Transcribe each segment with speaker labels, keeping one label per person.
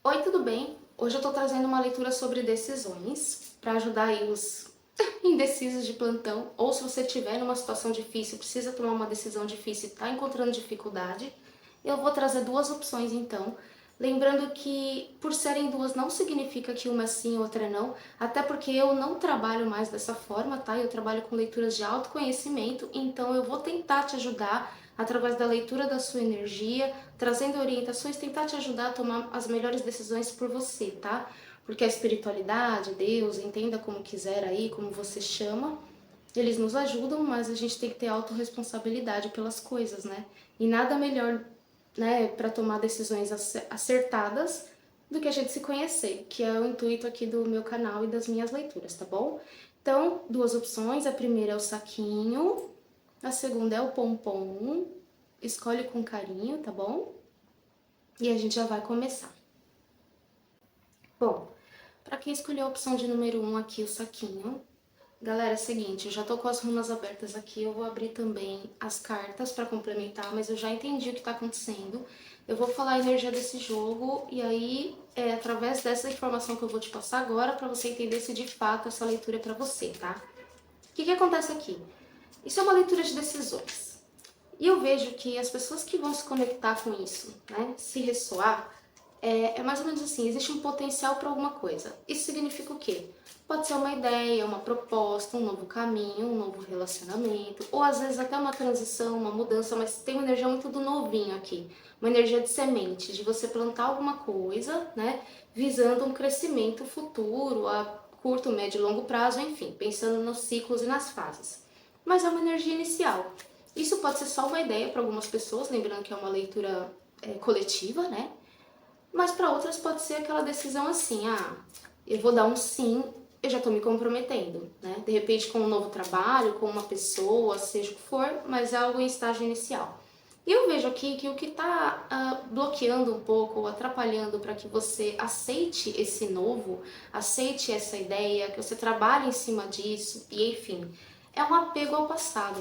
Speaker 1: Oi, tudo bem? Hoje eu tô trazendo uma leitura sobre decisões para ajudar aí os indecisos de plantão, ou se você estiver numa situação difícil, precisa tomar uma decisão difícil e está encontrando dificuldade, eu vou trazer duas opções então. Lembrando que por serem duas não significa que uma é sim e outra é não, até porque eu não trabalho mais dessa forma, tá? Eu trabalho com leituras de autoconhecimento, então eu vou tentar te ajudar através da leitura da sua energia, trazendo orientações, tentar te ajudar a tomar as melhores decisões por você, tá? Porque a espiritualidade, Deus, entenda como quiser aí, como você chama, eles nos ajudam, mas a gente tem que ter autorresponsabilidade pelas coisas, né? E nada melhor, né, para tomar decisões acertadas do que a gente se conhecer, que é o intuito aqui do meu canal e das minhas leituras, tá bom? Então, duas opções, a primeira é o saquinho, a segunda é o pompom. Escolhe com carinho, tá bom? E a gente já vai começar. Bom, para quem escolheu a opção de número um aqui, o saquinho, galera, é o seguinte, eu já tô com as runas abertas aqui, eu vou abrir também as cartas para complementar, mas eu já entendi o que tá acontecendo. Eu vou falar a energia desse jogo e aí é através dessa informação que eu vou te passar agora para você entender se de fato essa leitura é para você, tá? O que que acontece aqui? Isso é uma leitura de decisões. E eu vejo que as pessoas que vão se conectar com isso, né, se ressoar, é mais ou menos assim, existe um potencial para alguma coisa. Isso significa o quê? Pode ser uma ideia, uma proposta, um novo caminho, um novo relacionamento, ou às vezes até uma transição, uma mudança, mas tem uma energia muito do novinho aqui, uma energia de semente, de você plantar alguma coisa, né, visando um crescimento futuro, a curto, médio e longo prazo, enfim, pensando nos ciclos e nas fases. Mas é uma energia inicial. Isso pode ser só uma ideia para algumas pessoas, lembrando que é uma leitura coletiva, né? Mas para outras pode ser aquela decisão assim, eu vou dar um sim, eu já estou me comprometendo, né? De repente com um novo trabalho, com uma pessoa, seja o que for, mas é algo em estágio inicial. E eu vejo aqui que o que está bloqueando um pouco ou atrapalhando para que você aceite esse novo, aceite essa ideia, que você trabalhe em cima disso, e enfim, é um apego ao passado.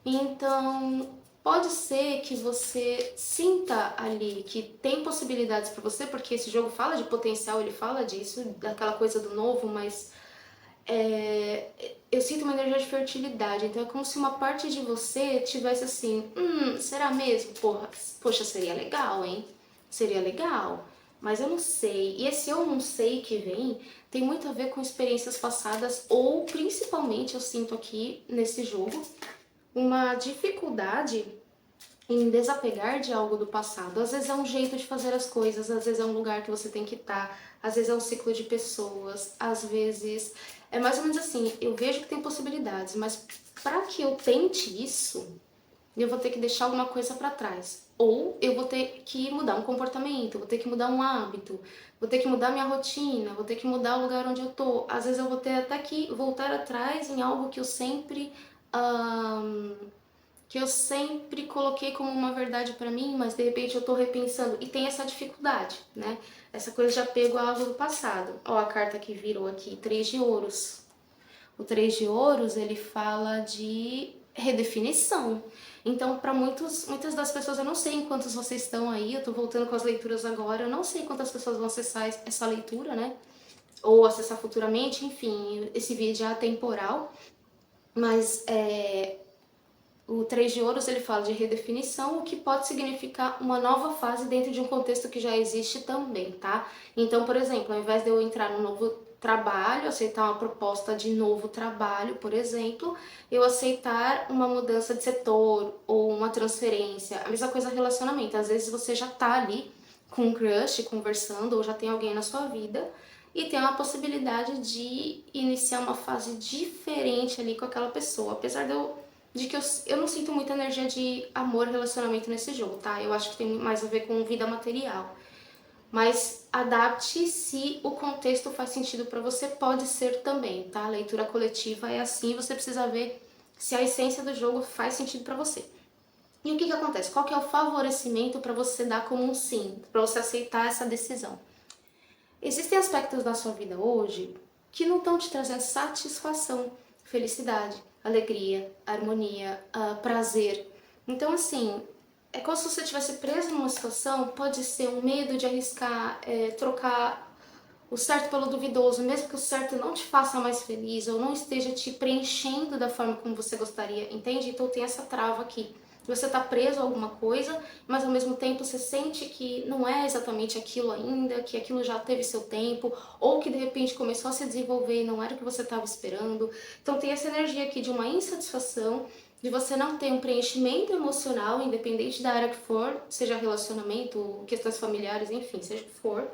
Speaker 1: Então, pode ser que você sinta ali que tem possibilidades para você, porque esse jogo fala de potencial, ele fala disso, daquela coisa do novo, mas é, eu sinto uma energia de fertilidade, então é como se uma parte de você tivesse assim, será mesmo? Porra, poxa, seria legal, hein? Seria legal, mas eu não sei. E esse eu não sei que vem tem muito a ver com experiências passadas ou principalmente eu sinto aqui nesse jogo uma dificuldade em desapegar de algo do passado. Às vezes é um jeito de fazer as coisas, às vezes é um lugar que você tem que estar, às vezes é um ciclo de pessoas, às vezes é mais ou menos assim, eu vejo que tem possibilidades, mas para que eu tente isso, eu vou ter que deixar alguma coisa para trás. Ou eu vou ter que mudar um comportamento, vou ter que mudar um hábito, vou ter que mudar minha rotina, vou ter que mudar o lugar onde eu tô. Às vezes eu vou ter até que voltar atrás em algo que eu sempre coloquei como uma verdade para mim, mas de repente eu tô repensando e tem essa dificuldade, né? Essa coisa de apego a algo do passado. Ó, a carta que virou aqui, Três de Ouros. O Três de Ouros, ele fala de redefinição. Então, para muitas das pessoas, eu não sei em quantos vocês estão aí, eu tô voltando com as leituras agora, eu não sei quantas pessoas vão acessar essa leitura, né? Ou acessar futuramente, enfim, esse vídeo é atemporal, mas o Três de Ouros ele fala de redefinição, o que pode significar uma nova fase dentro de um contexto que já existe também, tá? Então, por exemplo, ao invés de eu entrar num novo trabalho, aceitar uma proposta de novo trabalho, por exemplo, eu aceitar uma mudança de setor ou uma transferência, a mesma coisa relacionamento. Às vezes você já tá ali com um crush conversando ou já tem alguém na sua vida e tem uma possibilidade de iniciar uma fase diferente ali com aquela pessoa, apesar de que eu não sinto muita energia de amor e relacionamento nesse jogo, tá? Eu acho que tem mais a ver com vida material. Mas adapte se o contexto faz sentido para você, pode ser também, tá? A leitura coletiva é assim, você precisa ver se a essência do jogo faz sentido para você. E o que que acontece? Qual que é o favorecimento para você dar como um sim, para você aceitar essa decisão? Existem aspectos da sua vida hoje que não estão te trazendo satisfação, felicidade, alegria, harmonia, prazer. Então, assim, É como se você estivesse preso numa situação, pode ser um medo de arriscar, trocar o certo pelo duvidoso, mesmo que o certo não te faça mais feliz ou não esteja te preenchendo da forma como você gostaria, entende? Então tem essa trava aqui. Você tá preso a alguma coisa, mas ao mesmo tempo você sente que não é exatamente aquilo ainda, que aquilo já teve seu tempo, ou que de repente começou a se desenvolver e não era o que você estava esperando. Então tem essa energia aqui de uma insatisfação, de você não ter um preenchimento emocional, independente da área que for, seja relacionamento, questões familiares, enfim, seja o que for,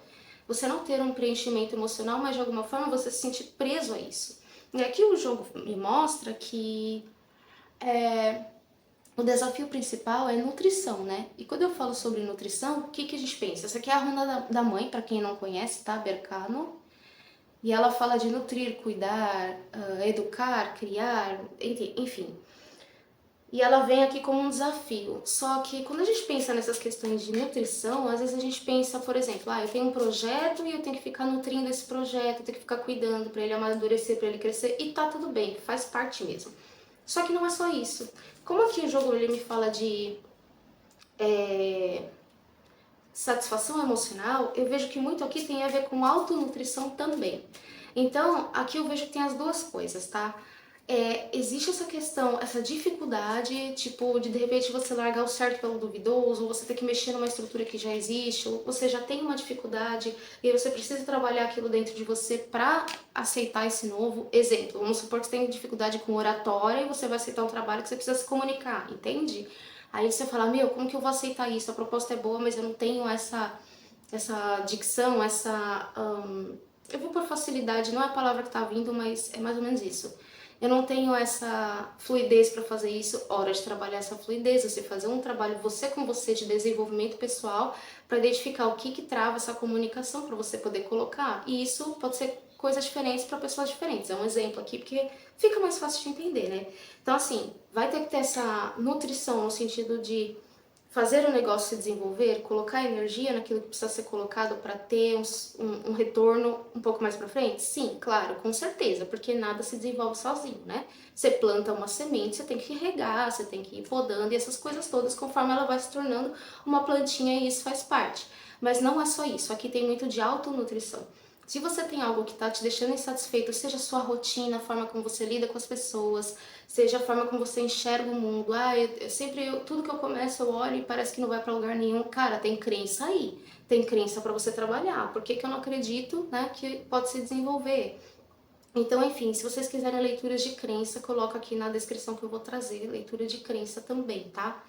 Speaker 1: você não ter um preenchimento emocional, mas de alguma forma você se sentir preso a isso. E aqui o jogo me mostra que o desafio principal é nutrição, né? E quando eu falo sobre nutrição, o que a gente pensa? Essa aqui é a runa da mãe, para quem não conhece, tá? Berkano. E ela fala de nutrir, cuidar, educar, criar, enfim. E ela vem aqui como um desafio. Só que quando a gente pensa nessas questões de nutrição, às vezes a gente pensa, por exemplo, eu tenho um projeto e eu tenho que ficar nutrindo esse projeto, eu tenho que ficar cuidando para ele amadurecer, para ele crescer, e tá tudo bem, faz parte mesmo. Só que não é só isso. Como aqui o jogo ele me fala de satisfação emocional, eu vejo que muito aqui tem a ver com autonutrição também. Então, aqui eu vejo que tem as duas coisas, tá? Existe essa questão, essa dificuldade, tipo, de repente você largar o certo pelo duvidoso, ou você ter que mexer numa estrutura que já existe, ou você já tem uma dificuldade e aí você precisa trabalhar aquilo dentro de você para aceitar esse novo. Exemplo, vamos supor que você tem dificuldade com oratória e você vai aceitar um trabalho que você precisa se comunicar, entende? Aí você fala, como que eu vou aceitar isso? A proposta é boa, mas eu não tenho essa dicção, eu vou por facilidade, não é a palavra que tá vindo, mas é mais ou menos isso. Eu não tenho essa fluidez para fazer isso, hora de trabalhar essa fluidez, você fazer um trabalho você com você de desenvolvimento pessoal para identificar o que trava essa comunicação para você poder colocar. E isso pode ser coisas diferentes para pessoas diferentes. É um exemplo aqui porque fica mais fácil de entender, né? Então assim, vai ter que ter essa nutrição no sentido de fazer o negócio se desenvolver, colocar energia naquilo que precisa ser colocado para ter um retorno um pouco mais para frente? Sim, claro, com certeza, porque nada se desenvolve sozinho, né? Você planta uma semente, você tem que regar, você tem que ir podando e essas coisas todas conforme ela vai se tornando uma plantinha e isso faz parte. Mas não é só isso, aqui tem muito de autonutrição. Se você tem algo que está te deixando insatisfeito, seja a sua rotina, a forma como você lida com as pessoas, seja a forma como você enxerga o mundo. Tudo que eu começo eu olho e parece que não vai para lugar nenhum. Cara, tem crença aí, tem crença para você trabalhar. Por que eu não acredito, né, que pode se desenvolver? Então, enfim, se vocês quiserem leituras de crença, coloca aqui na descrição que eu vou trazer leitura de crença também, tá?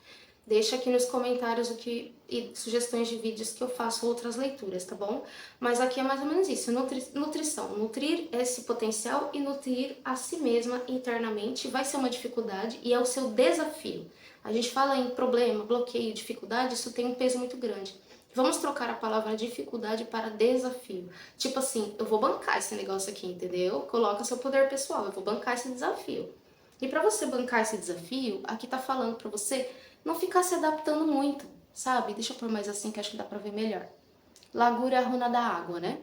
Speaker 1: Deixa aqui nos comentários e sugestões de vídeos que eu faço outras leituras, tá bom? Mas aqui é mais ou menos isso, nutrição. Nutrir esse potencial e nutrir a si mesma internamente vai ser uma dificuldade e é o seu desafio. A gente fala em problema, bloqueio, dificuldade, isso tem um peso muito grande. Vamos trocar a palavra dificuldade para desafio. Tipo assim, eu vou bancar esse negócio aqui, entendeu? Coloca seu poder pessoal, eu vou bancar esse desafio. E para você bancar esse desafio, aqui tá falando para você não ficar se adaptando muito, sabe? Deixa eu pôr mais assim que acho que dá pra ver melhor. Lagura é a runa da água, né?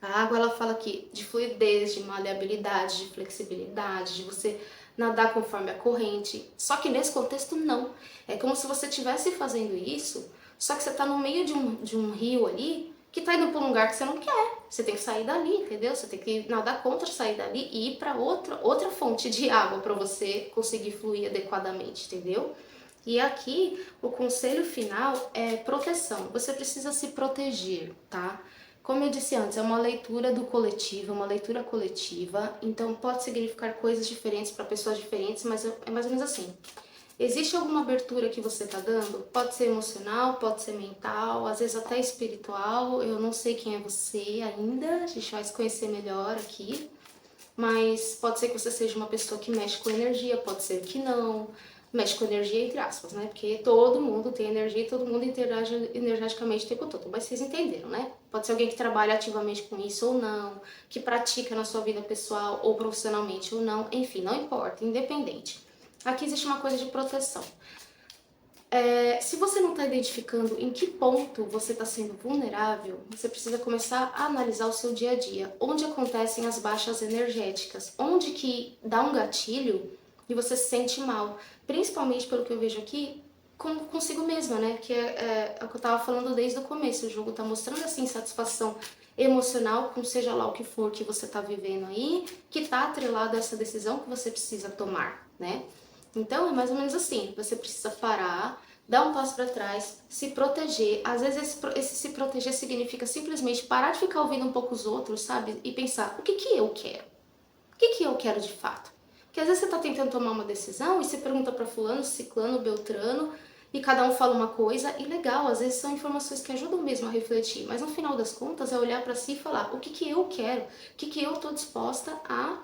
Speaker 1: A água, ela fala aqui de fluidez, de maleabilidade, de flexibilidade, de você nadar conforme a corrente. Só que nesse contexto, não. É como se você estivesse fazendo isso, só que você tá no meio de um rio ali, que tá indo pra um lugar que você não quer. Você tem que sair dali, entendeu? Você tem que nadar contra, sair dali e ir pra outra fonte de água para você conseguir fluir adequadamente, entendeu? E aqui, o conselho final é proteção. Você precisa se proteger, tá? Como eu disse antes, é uma leitura do coletivo, uma leitura coletiva, então pode significar coisas diferentes para pessoas diferentes, mas é mais ou menos assim. Existe alguma abertura que você está dando? Pode ser emocional, pode ser mental, às vezes até espiritual. Eu não sei quem é você ainda, a gente vai se conhecer melhor aqui. Mas pode ser que você seja uma pessoa que mexe com energia, pode ser que não. Mexe com energia entre aspas, né? Porque todo mundo tem energia e todo mundo interage energeticamente o tempo todo. Mas vocês entenderam, né? Pode ser alguém que trabalha ativamente com isso ou não, que pratica na sua vida pessoal ou profissionalmente ou não. Enfim, não importa, independente. Aqui existe uma coisa de proteção. Se você não está identificando em que ponto você está sendo vulnerável, você precisa começar a analisar o seu dia a dia. Onde acontecem as baixas energéticas? Onde que dá um gatilho e você se sente mal? Principalmente pelo que eu vejo aqui, consigo mesma, né? Que é o que eu tava falando desde o começo. O jogo tá mostrando essa insatisfação emocional com seja lá o que for que você tá vivendo aí, que tá atrelado a essa decisão que você precisa tomar, né? Então é mais ou menos assim, você precisa parar, dar um passo para trás, se proteger. Às vezes esse se proteger significa simplesmente parar de ficar ouvindo um pouco os outros, sabe? E pensar, o que que eu quero? O que que eu quero de fato? Porque às vezes você tá tentando tomar uma decisão e você pergunta para fulano, ciclano, beltrano, e cada um fala uma coisa, e legal, às vezes são informações que ajudam mesmo a refletir, mas no final das contas é olhar para si e falar, o que que eu quero? O que que eu tô disposta a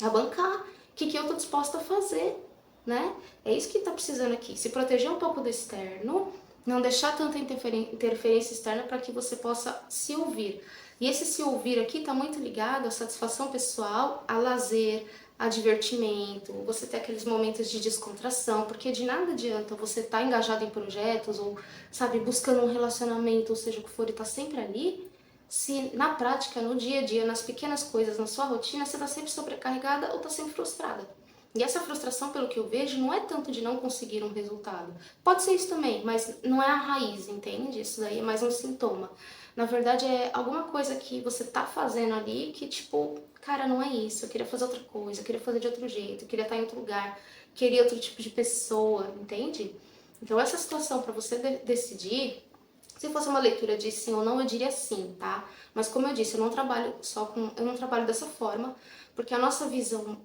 Speaker 1: bancar? O que que eu tô disposta a fazer? Né? É isso que tá precisando aqui, se proteger um pouco do externo, não deixar tanta interferência externa para que você possa se ouvir. E esse se ouvir aqui está muito ligado à satisfação pessoal, a lazer, a divertimento, você ter aqueles momentos de descontração, porque de nada adianta você estar engajado em projetos ou, sabe, buscando um relacionamento, ou seja o que for, e tá sempre ali, se na prática, no dia a dia, nas pequenas coisas, na sua rotina, você tá sempre sobrecarregada ou tá sempre frustrada. E essa frustração, pelo que eu vejo, não é tanto de não conseguir um resultado. Pode ser isso também, mas não é a raiz, entende? Isso daí é mais um sintoma. Na verdade, é alguma coisa que você tá fazendo ali que, tipo, cara, não é isso. Eu queria fazer outra coisa, eu queria fazer de outro jeito, eu queria estar em outro lugar, queria outro tipo de pessoa, entende? Então, essa situação para você decidir, se fosse uma leitura de sim ou não, eu diria sim, tá? Mas como eu disse, eu não trabalho dessa forma, porque a nossa visão,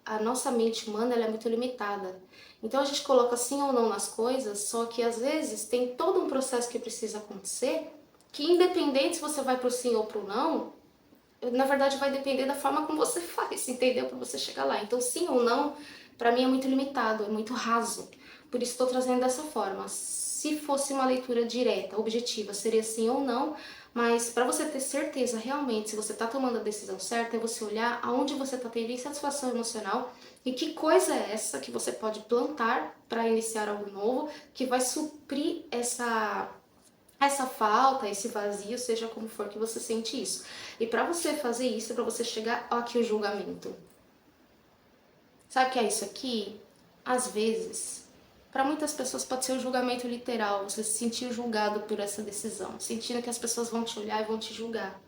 Speaker 1: a nossa mente humana, ela é muito limitada. Então a gente coloca sim ou não nas coisas, só que às vezes tem todo um processo que precisa acontecer, que independente se você vai pro sim ou pro não, na verdade vai depender da forma como você faz, entendeu? Para você chegar lá. Então sim ou não, para mim é muito limitado, é muito raso. Por isso estou trazendo dessa forma. Se fosse uma leitura direta, objetiva, seria sim ou não, mas para você ter certeza realmente se você está tomando a decisão certa, é você olhar aonde você está tendo insatisfação emocional e que coisa é essa que você pode plantar para iniciar algo novo que vai suprir essa falta, esse vazio, seja como for que você sente isso. E para você fazer isso, para você chegar aqui o julgamento. Sabe o que é isso aqui? Às vezes, para muitas pessoas pode ser um julgamento literal, você se sentir julgado por essa decisão, sentindo que as pessoas vão te olhar e vão te julgar.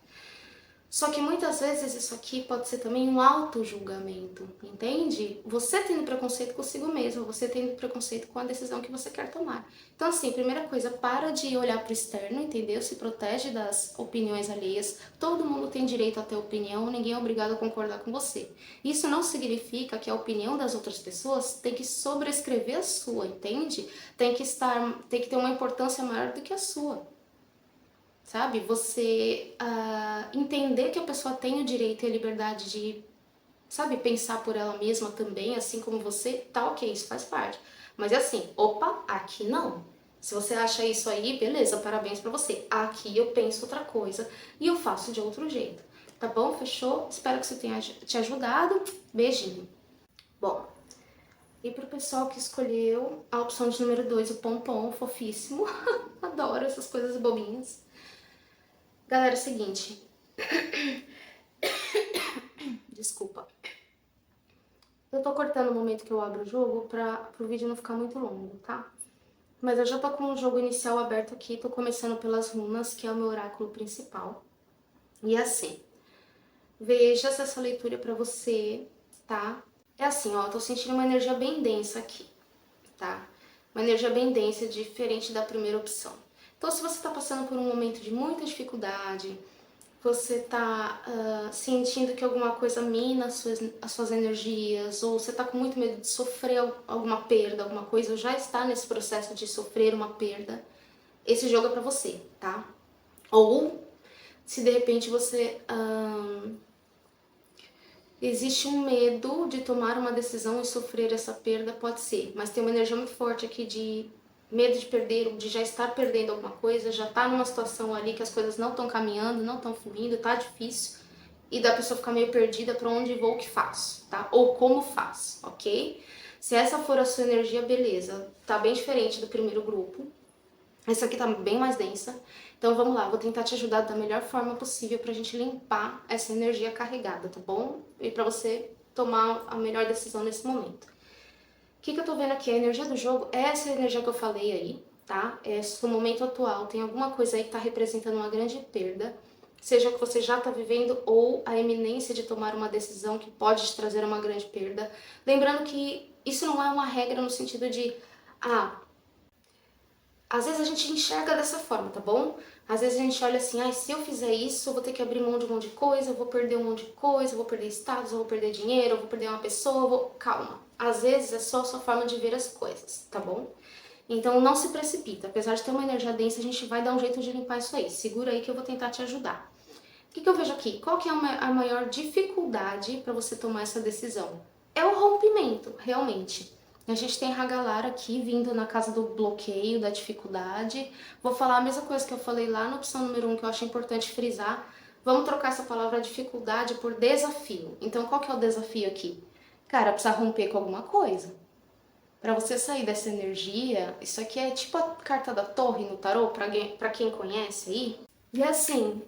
Speaker 1: Só que muitas vezes isso aqui pode ser também um auto-julgamento, entende? Você tendo preconceito consigo mesmo, você tendo preconceito com a decisão que você quer tomar. Então, assim, primeira coisa, para de olhar para o externo, entendeu? Se protege das opiniões alheias. Todo mundo tem direito a ter opinião, ninguém é obrigado a concordar com você. Isso não significa que a opinião das outras pessoas tem que sobrescrever a sua, entende? Tem que ter uma importância maior do que a sua. Sabe? Você entender que a pessoa tem o direito e a liberdade de, sabe, pensar por ela mesma também, assim como você, tá ok, isso faz parte. Mas é assim, opa, aqui não. Se você acha isso aí, beleza, parabéns pra você. Aqui eu penso outra coisa e eu faço de outro jeito. Tá bom? Fechou? Espero que isso tenha te ajudado. Beijinho. Bom, e pro pessoal que escolheu a opção de número 2, o pompom, fofíssimo. Adoro essas coisas bobinhas. Galera, é o seguinte. Desculpa. Eu tô cortando o momento que eu abro o jogo pro vídeo não ficar muito longo, tá? Mas eu já tô com o jogo inicial aberto aqui, tô começando pelas runas, que é o meu oráculo principal. E é assim, veja se essa leitura é pra você, tá? É assim, ó, eu tô sentindo uma energia bem densa aqui, tá? Uma energia bem densa, diferente da primeira opção. Então, se você tá passando por um momento de muita dificuldade, você tá sentindo que alguma coisa mina as suas energias, ou você tá com muito medo de sofrer alguma perda, alguma coisa, ou já está nesse processo de sofrer uma perda, esse jogo é pra você, tá? Ou se de repente você existe um medo de tomar uma decisão e sofrer essa perda, pode ser, mas tem uma energia muito forte aqui de medo de perder, de já estar perdendo alguma coisa, já tá numa situação ali que as coisas não estão caminhando, não estão fluindo, tá difícil, e da pessoa ficar meio perdida para onde vou, o que faço, tá? Ou como faço, ok? Se essa for a sua energia, beleza, tá bem diferente do primeiro grupo. Essa aqui tá bem mais densa. Então vamos lá, vou tentar te ajudar da melhor forma possível pra gente limpar essa energia carregada, tá bom? E pra você tomar a melhor decisão nesse momento. que eu tô vendo aqui? A energia do jogo é essa energia que eu falei aí, tá? No momento atual tem alguma coisa aí que tá representando uma grande perda, seja o que você já tá vivendo ou a iminência de tomar uma decisão que pode te trazer uma grande perda. Lembrando que isso não é uma regra no sentido de, ah, às vezes a gente enxerga dessa forma, tá bom? Às vezes a gente olha assim, ah, se eu fizer isso, eu vou ter que abrir mão de um monte de coisa, eu vou perder um monte de coisa, eu vou perder status, eu vou perder dinheiro, eu vou perder uma pessoa, eu vou... Calma. Às vezes é só a sua forma de ver as coisas, tá bom? Então não se precipita. Apesar de ter uma energia densa, a gente vai dar um jeito de limpar isso aí. Segura aí que eu vou tentar te ajudar. O que eu vejo aqui? Qual que é a maior dificuldade para você tomar essa decisão? É o rompimento, realmente. A gente tem Hagalar aqui vindo na casa do bloqueio, da dificuldade. Vou falar a mesma coisa que eu falei lá na opção número 1, que eu acho importante frisar. Vamos trocar essa palavra dificuldade por desafio. Então, qual que é o desafio aqui? Cara, precisa romper com alguma coisa. Para você sair dessa energia, isso aqui é tipo a carta da torre no tarô, para quem conhece aí. E assim,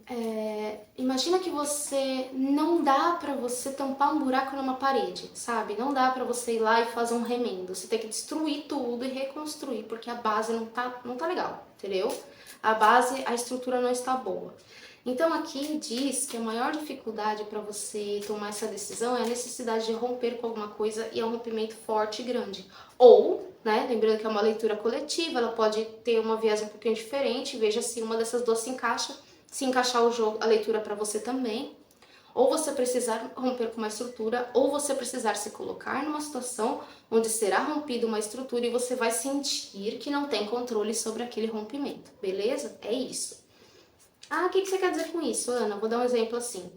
Speaker 1: imagina que você não dá pra você tampar um buraco numa parede, sabe? Não dá pra você ir lá e fazer um remendo. Você tem que destruir tudo e reconstruir, porque a base não tá legal, entendeu? A base, a estrutura não está boa. Então aqui diz que a maior dificuldade para você tomar essa decisão é a necessidade de romper com alguma coisa e é um rompimento forte e grande. Ou, né, lembrando que é uma leitura coletiva, ela pode ter uma viés um pouquinho diferente, veja se uma dessas duas se encaixa, se encaixar o jogo, a leitura para você também. Ou você precisar romper com uma estrutura, ou você precisar se colocar numa situação onde será rompida uma estrutura e você vai sentir que não tem controle sobre aquele rompimento, beleza? É isso. Ah, o que você quer dizer com isso, Ana? Vou dar um exemplo assim.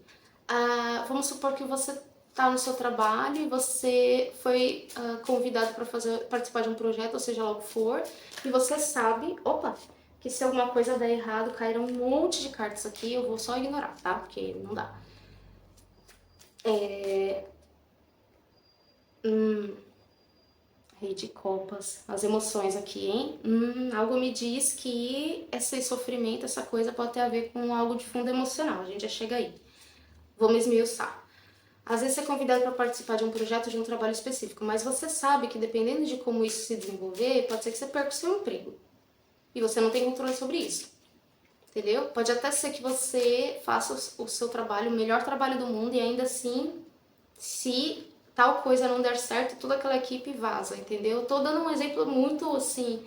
Speaker 1: Vamos supor que você está no seu trabalho e você foi convidado para participar de um projeto, ou seja lá o que for, e você sabe, opa, que se alguma coisa der errado, caíram um monte de cartas aqui, eu vou só ignorar, tá? Porque não dá. Rei de copas, as emoções aqui, hein? Algo me diz que esse sofrimento, essa coisa pode ter a ver com algo de fundo emocional, a gente já chega aí. Vamos esmiuçar. Às vezes você é convidado para participar de um projeto, de um trabalho específico, mas você sabe que dependendo de como isso se desenvolver, pode ser que você perca o seu emprego. E você não tem controle sobre isso. Entendeu? Pode até ser que você faça o seu trabalho, o melhor trabalho do mundo, e ainda assim, se tal coisa não der certo, toda aquela equipe vaza, entendeu? Tô dando um exemplo muito assim,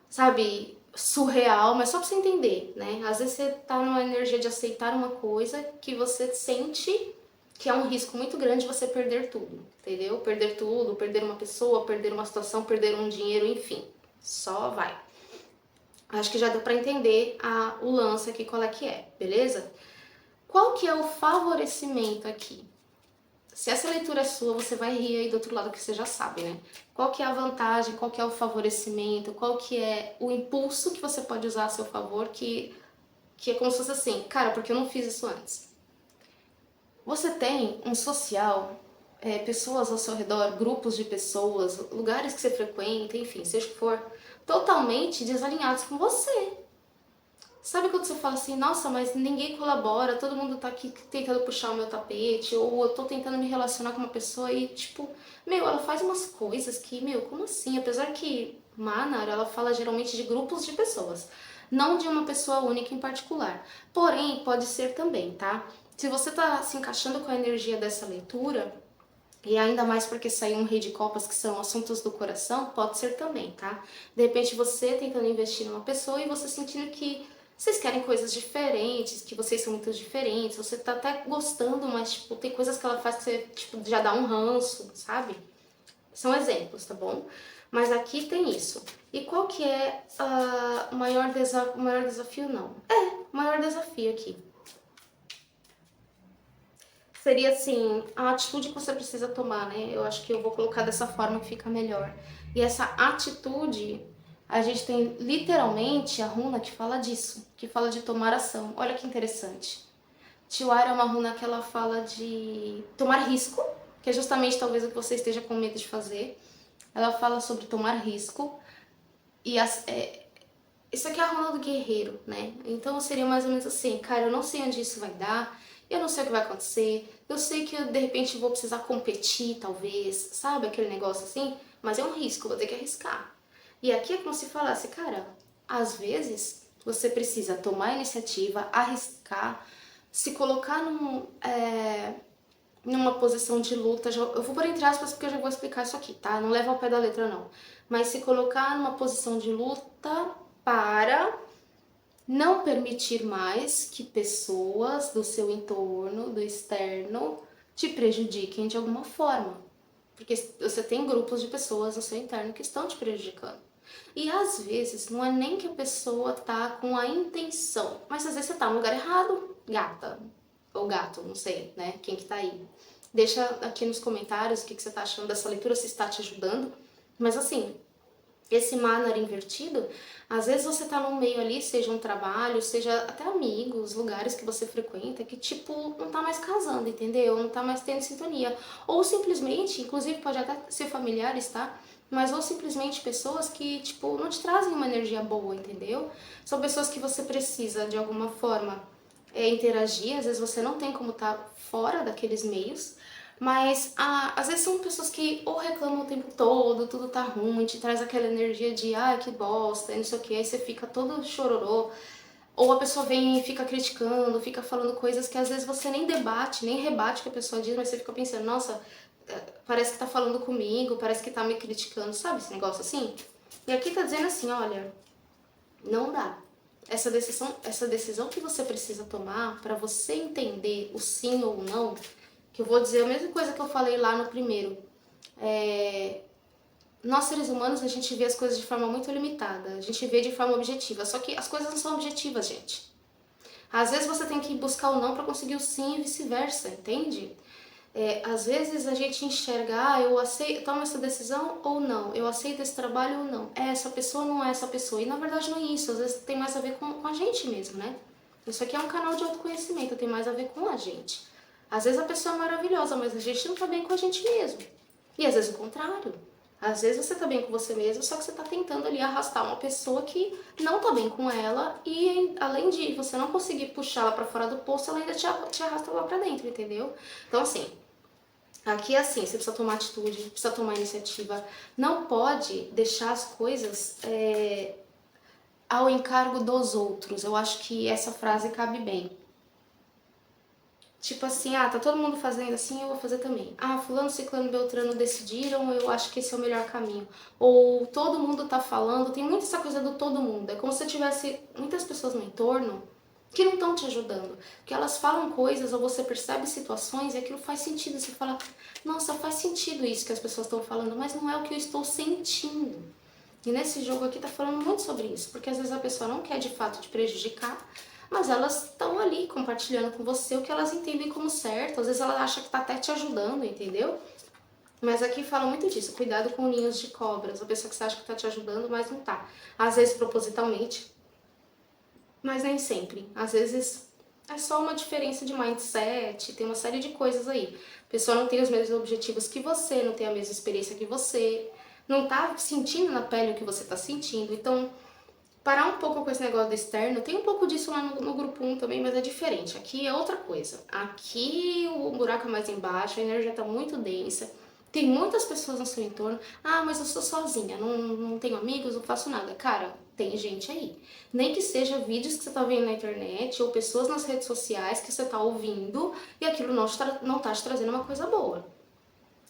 Speaker 1: sabe, surreal, mas só pra você entender, né? Às vezes você tá numa energia de aceitar uma coisa que você sente que é um risco muito grande você perder tudo, entendeu? Perder tudo, perder uma pessoa, perder uma situação, perder um dinheiro, enfim. Só vai. Acho que já deu pra entender o lance aqui, qual é que é, beleza? Qual que é o favorecimento aqui? Se essa leitura é sua, você vai rir aí do outro lado que você já sabe, né? Qual que é a vantagem, qual que é o favorecimento, qual que é o impulso que você pode usar a seu favor, que é como se fosse assim, cara, porque eu não fiz isso antes? Você tem um social, pessoas ao seu redor, grupos de pessoas, lugares que você frequenta, enfim, seja o que for, totalmente desalinhados com você. Sabe quando você fala assim, nossa, mas ninguém colabora, todo mundo tá aqui tentando puxar o meu tapete, ou eu tô tentando me relacionar com uma pessoa e, tipo, meu, ela faz umas coisas que, meu, como assim? Apesar que Manar, ela fala geralmente de grupos de pessoas, não de uma pessoa única em particular. Porém, pode ser também, tá? Se você tá se encaixando com a energia dessa leitura, e ainda mais porque saiu um rei de copas que são assuntos do coração, pode ser também, tá? De repente você tentando investir numa pessoa e você sentindo que vocês querem coisas diferentes, que vocês são muito diferentes, você tá até gostando, mas tipo, tem coisas que ela faz que você tipo, já dá um ranço, sabe? São exemplos, tá bom? Mas aqui tem isso. E qual que é o maior desafio? Não. O maior desafio aqui seria assim, a atitude que você precisa tomar, né? Eu acho que eu vou colocar dessa forma que fica melhor. E essa atitude, a gente tem literalmente a runa que fala disso, que fala de tomar ação. Olha que interessante. Tiwara é uma runa que ela fala de tomar risco, que é justamente talvez o que você esteja com medo de fazer. Ela fala sobre tomar risco e isso aqui é a runa do guerreiro, né? Então seria mais ou menos assim, cara, eu não sei onde isso vai dar, eu não sei o que vai acontecer, eu sei que eu de repente vou precisar competir, talvez, sabe aquele negócio assim? mas é um risco, vou ter que arriscar. E aqui é como se falasse, cara, às vezes você precisa tomar a iniciativa, arriscar, se colocar numa posição de luta, eu vou por entre aspas porque eu já vou explicar isso aqui, tá? Não leva ao pé da letra não. Mas se colocar numa posição de luta para não permitir mais que pessoas do seu entorno, do externo, te prejudiquem de alguma forma. Porque você tem grupos de pessoas no seu interno que estão te prejudicando. E às vezes não é nem que a pessoa tá com a intenção, mas às vezes você tá no lugar errado, gata. Ou gato, não sei, né? Quem que tá aí. Deixa aqui nos comentários o que você tá achando dessa leitura, se está te ajudando. Mas assim, esse manner invertido, às vezes você tá num meio ali, seja um trabalho, seja até amigos, lugares que você frequenta, que tipo, não tá mais casando, entendeu? Não tá mais tendo sintonia. Ou simplesmente, inclusive pode até ser familiares, tá? Mas ou simplesmente pessoas que, tipo, não te trazem uma energia boa, entendeu? São pessoas que você precisa, de alguma forma, interagir, às vezes você não tem como estar fora daqueles meios, mas às vezes são pessoas que ou reclamam o tempo todo, tudo tá ruim, te traz aquela energia de ai que bosta, e não sei o que, aí você fica todo chororô, ou a pessoa vem e fica criticando, fica falando coisas que às vezes você nem debate, nem rebate o que a pessoa diz, mas você fica pensando, nossa, parece que tá falando comigo, parece que tá me criticando, sabe esse negócio assim? E aqui tá dizendo assim, olha, não dá. Essa decisão que você precisa tomar para você entender o sim ou o não, que eu vou dizer a mesma coisa que eu falei lá no primeiro. Nós seres humanos, a gente vê as coisas de forma muito limitada, a gente vê de forma objetiva, só que as coisas não são objetivas, gente. Às vezes você tem que buscar o não para conseguir o sim e vice-versa, entende? Às vezes a gente enxerga, eu aceito, tomo essa decisão ou não, eu aceito esse trabalho ou não, é essa pessoa ou não é essa pessoa, e na verdade não é isso, às vezes tem mais a ver com a gente mesmo, né? Isso aqui é um canal de autoconhecimento, tem mais a ver com a gente. Às vezes a pessoa é maravilhosa, mas a gente não tá bem com a gente mesmo. E às vezes o contrário. Às vezes você tá bem com você mesmo, só que você tá tentando ali arrastar uma pessoa que não tá bem com ela e além de você não conseguir puxá-la para fora do poço, ela ainda te arrasta lá pra dentro, entendeu? Então assim, aqui é assim, você precisa tomar atitude, precisa tomar iniciativa. Não pode deixar as coisas ao encargo dos outros. Eu acho que essa frase cabe bem. Tipo assim, tá todo mundo fazendo assim, eu vou fazer também. Fulano, ciclano, beltrano decidiram, eu acho que esse é o melhor caminho. Ou todo mundo tá falando, tem muito essa coisa do todo mundo. É como se tivesse muitas pessoas no entorno que não estão te ajudando. Que elas falam coisas ou você percebe situações e aquilo faz sentido. Você fala, nossa, faz sentido isso que as pessoas estão falando, mas não é o que eu estou sentindo. E nesse jogo aqui tá falando muito sobre isso, porque às vezes a pessoa não quer de fato te prejudicar, mas elas estão ali compartilhando com você o que elas entendem como certo. Às vezes ela acha que tá até te ajudando, entendeu? Mas aqui fala muito disso, cuidado com ninhos de cobras. A pessoa que você acha que tá te ajudando, mas não tá. Às vezes propositalmente, mas nem sempre. Às vezes é só uma diferença de mindset, tem uma série de coisas aí. A pessoa não tem os mesmos objetivos que você, não tem a mesma experiência que você, não tá sentindo na pele o que você tá sentindo. Então, parar um pouco com esse negócio do externo, tem um pouco disso lá no grupo 1 também, mas é diferente. Aqui é outra coisa. Aqui o buraco é mais embaixo, a energia tá muito densa. Tem muitas pessoas no seu entorno. Mas eu sou sozinha, não tenho amigos, não faço nada. Cara, tem gente aí. Nem que seja vídeos que você tá vendo na internet ou pessoas nas redes sociais que você tá ouvindo e aquilo não tá te trazendo uma coisa boa.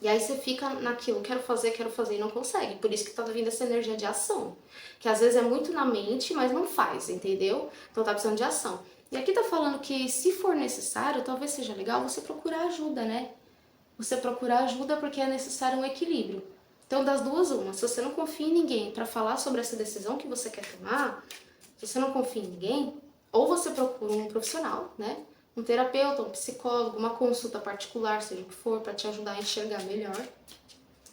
Speaker 1: E aí você fica naquilo, quero fazer e não consegue. Por isso que tá vindo essa energia de ação. Que às vezes é muito na mente, mas não faz, entendeu? Então tá precisando de ação. E aqui tá falando que se for necessário, talvez seja legal você procurar ajuda, né? Você procurar ajuda porque é necessário um equilíbrio. Então das duas, uma. Se você não confia em ninguém para falar sobre essa decisão que você quer tomar, se você não confia em ninguém, ou você procura um profissional, né? Um terapeuta, um psicólogo, uma consulta particular, seja o que for, para te ajudar a enxergar melhor.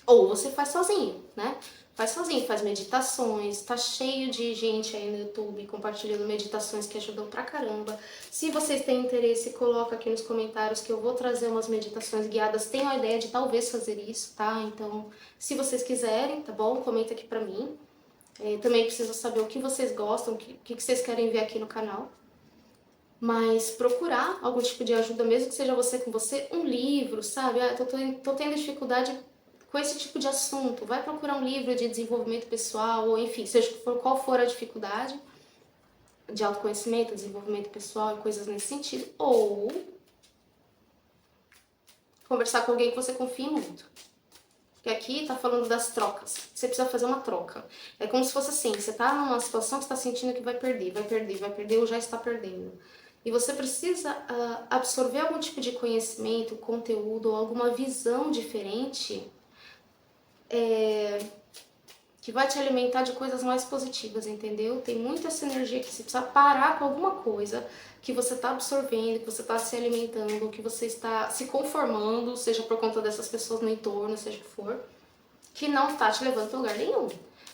Speaker 1: Ou você faz sozinho, né? Faz sozinho, faz meditações, tá cheio de gente aí no YouTube compartilhando meditações que ajudam pra caramba. Se vocês têm interesse, coloca aqui nos comentários que eu vou trazer umas meditações guiadas. Tenho a ideia de talvez fazer isso, tá? Então, se vocês quiserem, tá bom? Comenta aqui pra mim. Também preciso saber o que vocês gostam, o que vocês querem ver aqui no canal. Mas procurar algum tipo de ajuda, mesmo que seja você com você, um livro, sabe? Tô tendo dificuldade, com esse tipo de assunto, vai procurar um livro de desenvolvimento pessoal, ou enfim, seja qual for a dificuldade de autoconhecimento, desenvolvimento pessoal e coisas nesse sentido, ou conversar com alguém que você confie muito. Porque aqui tá falando das trocas. Você precisa fazer uma troca. É como se fosse assim, você tá numa situação que você tá sentindo que vai perder ou já está perdendo. E você precisa absorver algum tipo de conhecimento, conteúdo ou alguma visão diferente que vai te alimentar de coisas mais positivas, entendeu? Tem muita essa energia que você precisa parar com alguma coisa que você está absorvendo, que você está se alimentando, que você está se conformando, seja por conta dessas pessoas no entorno, seja o que for, que não está te levando para lugar nenhum.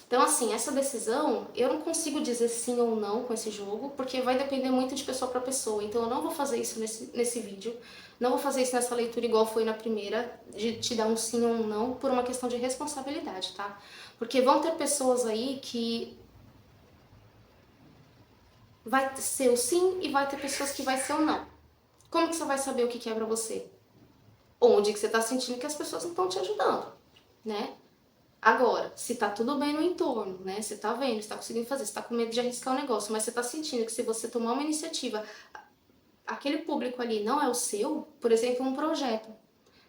Speaker 1: Então, assim, essa decisão, eu não consigo dizer sim ou não com esse jogo, porque vai depender muito de pessoa para pessoa. Então, eu não vou fazer isso nesse vídeo, não vou fazer isso nessa leitura igual foi na primeira, de te dar um sim ou um não, por uma questão de responsabilidade, tá? Porque vão ter pessoas aí que vai ser o sim e vai ter pessoas que vai ser o não. Como que você vai saber o que é pra você? Onde que você tá sentindo que as pessoas não estão te ajudando, né? Agora, se tá tudo bem no entorno, né? Você tá vendo, você tá conseguindo fazer, você tá com medo de arriscar o negócio, mas você tá sentindo que se você tomar uma iniciativa, aquele público ali não é o seu, por exemplo, um projeto.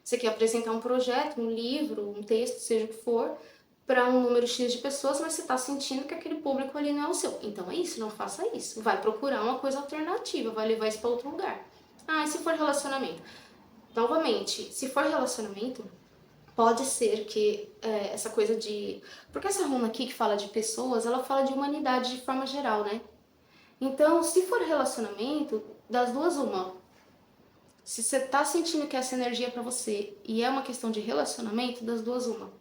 Speaker 1: Você quer apresentar um projeto, um livro, um texto, seja o que for, para um número X de pessoas, mas você está sentindo que aquele público ali não é o seu. Então é isso, não faça isso. Vai procurar uma coisa alternativa, vai levar isso para outro lugar. Ah, e se for relacionamento? Novamente, se for relacionamento, pode ser que essa coisa de... Porque essa runa aqui que fala de pessoas, ela fala de humanidade de forma geral, né? Então, se for relacionamento, das duas uma. Se você tá sentindo que essa energia é pra você e é uma questão de relacionamento, das duas uma.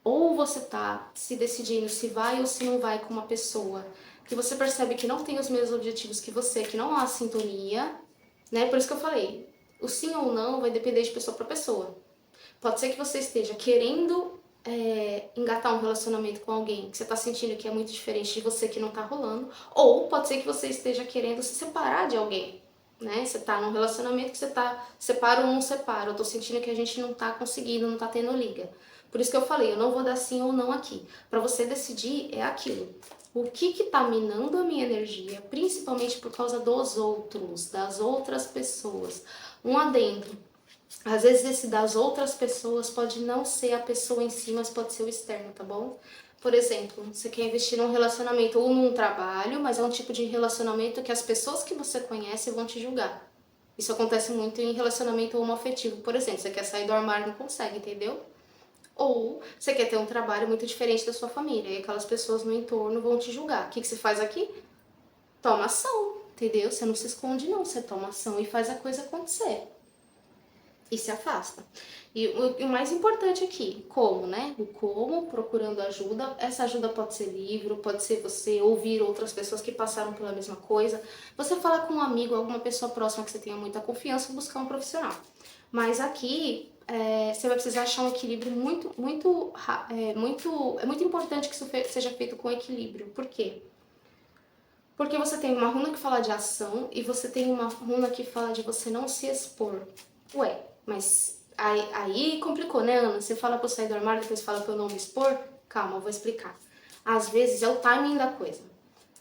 Speaker 1: Ou você tá se decidindo se vai ou se não vai com uma pessoa que você percebe que não tem os mesmos objetivos que você, que não há sintonia, né? Por isso que eu falei, o sim ou não vai depender de pessoa para pessoa. Pode ser que você esteja querendo engatar um relacionamento com alguém que você tá sentindo que é muito diferente de você, que não tá rolando, ou pode ser que você esteja querendo se separar de alguém, né? Você tá num relacionamento que você tá separa ou não separa, eu tô sentindo que a gente não tá conseguindo, não tá tendo liga. Por isso que eu falei, eu não vou dar sim ou não aqui. Para você decidir é aquilo. O que tá minando a minha energia, principalmente por causa dos outros, das outras pessoas. Um adentro. Às vezes esse das outras pessoas pode não ser a pessoa em si, mas pode ser o externo, tá bom? Por exemplo, você quer investir num relacionamento ou num trabalho, mas é um tipo de relacionamento que as pessoas que você conhece vão te julgar. Isso acontece muito em relacionamento homoafetivo, por exemplo. Você quer sair do armário e não consegue, entendeu? Ou você quer ter um trabalho muito diferente da sua família e aquelas pessoas no entorno vão te julgar. O que você faz aqui? Toma ação, entendeu? Você não se esconde não, você toma ação e faz a coisa acontecer. E se afasta. E o mais importante aqui, como, né? O como, procurando ajuda. Essa ajuda pode ser livro, pode ser você ouvir outras pessoas que passaram pela mesma coisa. Você fala com um amigo, alguma pessoa próxima que você tenha muita confiança, buscar um profissional. Mas aqui você vai precisar achar um equilíbrio é muito importante que isso seja feito com equilíbrio. Por quê? Porque você tem uma runa que fala de ação e você tem uma runa que fala de você não se expor. Ué, mas aí complicou, né, Ana? Você fala pra eu sair do armário, depois fala pra eu não me expor? Calma, eu vou explicar. Às vezes é o timing da coisa.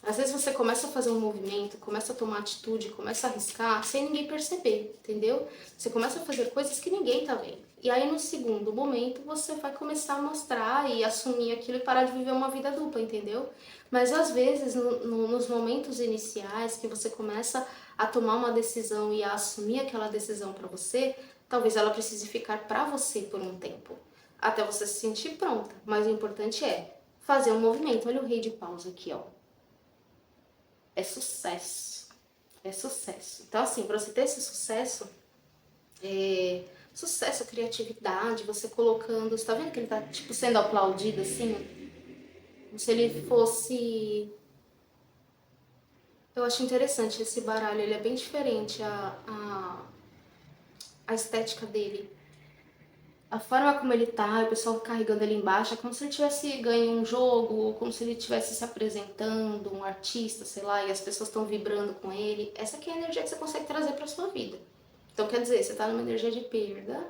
Speaker 1: Às vezes você começa a fazer um movimento, começa a tomar atitude, começa a arriscar sem ninguém perceber, entendeu? Você começa a fazer coisas que ninguém tá vendo. E aí no segundo momento você vai começar a mostrar e assumir aquilo e parar de viver uma vida dupla, entendeu? Mas às vezes nos momentos iniciais que você começa a tomar uma decisão e a assumir aquela decisão pra você, talvez ela precise ficar pra você por um tempo, até você se sentir pronta. Mas o importante é fazer um movimento. Olha o rei de paus aqui, ó. É sucesso. É sucesso. Então, assim, para você ter esse sucesso, sucesso, criatividade, você colocando. Você tá vendo que ele tá, tipo, sendo aplaudido assim? Como se ele fosse. Eu acho interessante esse baralho, ele é bem diferente a estética dele. A forma como ele tá, o pessoal carregando ele embaixo, é como se ele tivesse ganho um jogo, como se ele estivesse se apresentando, um artista, sei lá, e as pessoas estão vibrando com ele. Essa aqui é a energia que você consegue trazer para sua vida. Então, quer dizer, você tá numa energia de perda,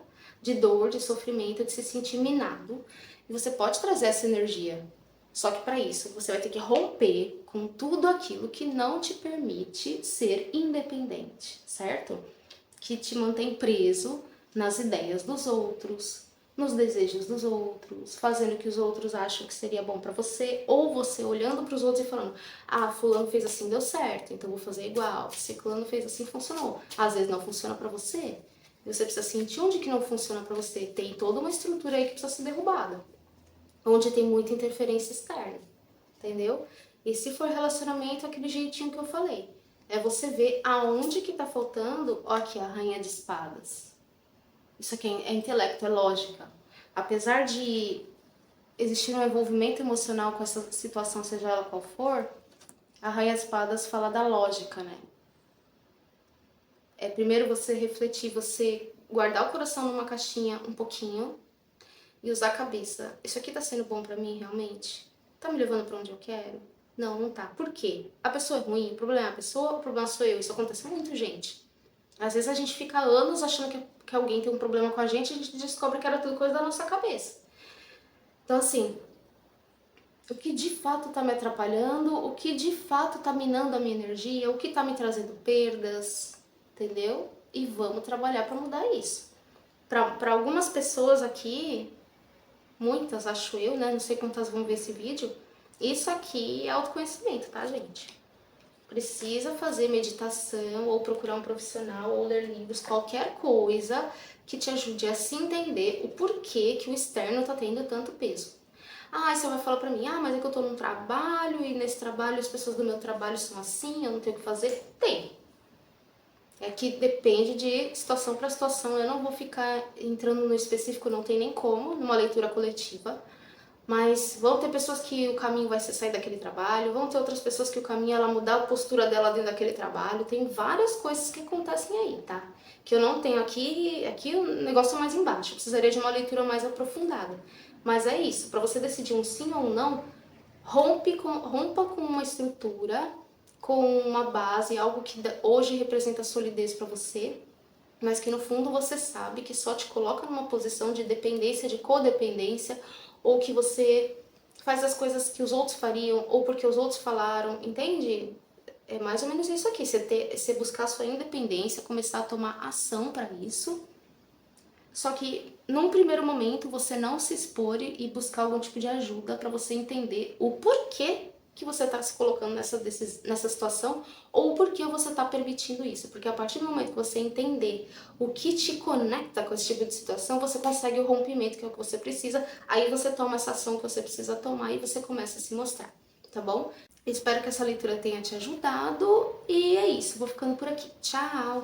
Speaker 1: de dor, de sofrimento, de se sentir minado. E você pode trazer essa energia. Só que para isso, você vai ter que romper com tudo aquilo que não te permite ser independente, certo? Que te mantém preso nas ideias dos outros, nos desejos dos outros, fazendo o que os outros acham que seria bom para você, ou você olhando para os outros e falando: ah, fulano fez assim, deu certo, então vou fazer igual. Ciclano fez assim, funcionou. Às vezes não funciona para você. Você precisa sentir onde que não funciona para você. Tem toda uma estrutura aí que precisa ser derrubada, onde tem muita interferência externa, entendeu? E se for relacionamento, aquele jeitinho que eu falei. É você ver aonde que tá faltando, ó aqui, a rainha de espadas. Isso aqui é intelecto, é lógica. Apesar de existir um envolvimento emocional com essa situação, seja ela qual for, a rainha de espadas fala da lógica, né? É primeiro você refletir, você guardar o coração numa caixinha um pouquinho e usar a cabeça. Isso aqui tá sendo bom pra mim realmente? Tá me levando pra onde eu quero? Não, não tá. Por quê? A pessoa é ruim, o problema é a pessoa, o problema sou eu. Isso acontece muito, gente. Às vezes a gente fica anos achando que alguém tem um problema com a gente e a gente descobre que era tudo coisa da nossa cabeça. Então, assim, o que de fato tá me atrapalhando, o que de fato tá minando a minha energia, o que tá me trazendo perdas, entendeu? E vamos trabalhar pra mudar isso. Pra algumas pessoas aqui, muitas, acho eu, né? Não sei quantas vão ver esse vídeo. Isso aqui é autoconhecimento, tá, gente? Precisa fazer meditação ou procurar um profissional ou ler livros, qualquer coisa que te ajude a se entender o porquê que o externo tá tendo tanto peso. Ah, você vai falar pra mim, ah, mas é que eu tô num trabalho e nesse trabalho as pessoas do meu trabalho são assim, eu não tenho o que fazer. Tem. É que depende de situação para situação. Eu não vou ficar entrando no específico, não tem nem como, numa leitura coletiva. Mas vão ter pessoas que o caminho vai ser sair daquele trabalho, vão ter outras pessoas que o caminho é ela mudar a postura dela dentro daquele trabalho. Tem várias coisas que acontecem aí, tá? Que eu não tenho aqui o negócio é mais embaixo. Eu precisaria de uma leitura mais aprofundada. Mas é isso, para você decidir um sim ou um não, rompa com uma estrutura, com uma base, algo que hoje representa solidez para você, mas que no fundo você sabe que só te coloca numa posição de dependência, de codependência, ou que você faz as coisas que os outros fariam, ou porque os outros falaram, entende? É mais ou menos isso aqui, você buscar a sua independência, começar a tomar ação para isso. Só que num primeiro momento você não se expor e buscar algum tipo de ajuda para você entender o porquê que você está se colocando nessa situação ou o porquê você está permitindo isso. Porque a partir do momento que você entender o que te conecta com esse tipo de situação, você consegue o rompimento que é o que você precisa, aí você toma essa ação que você precisa tomar e você começa a se mostrar, tá bom? Espero que essa leitura tenha te ajudado e é isso, vou ficando por aqui. Tchau!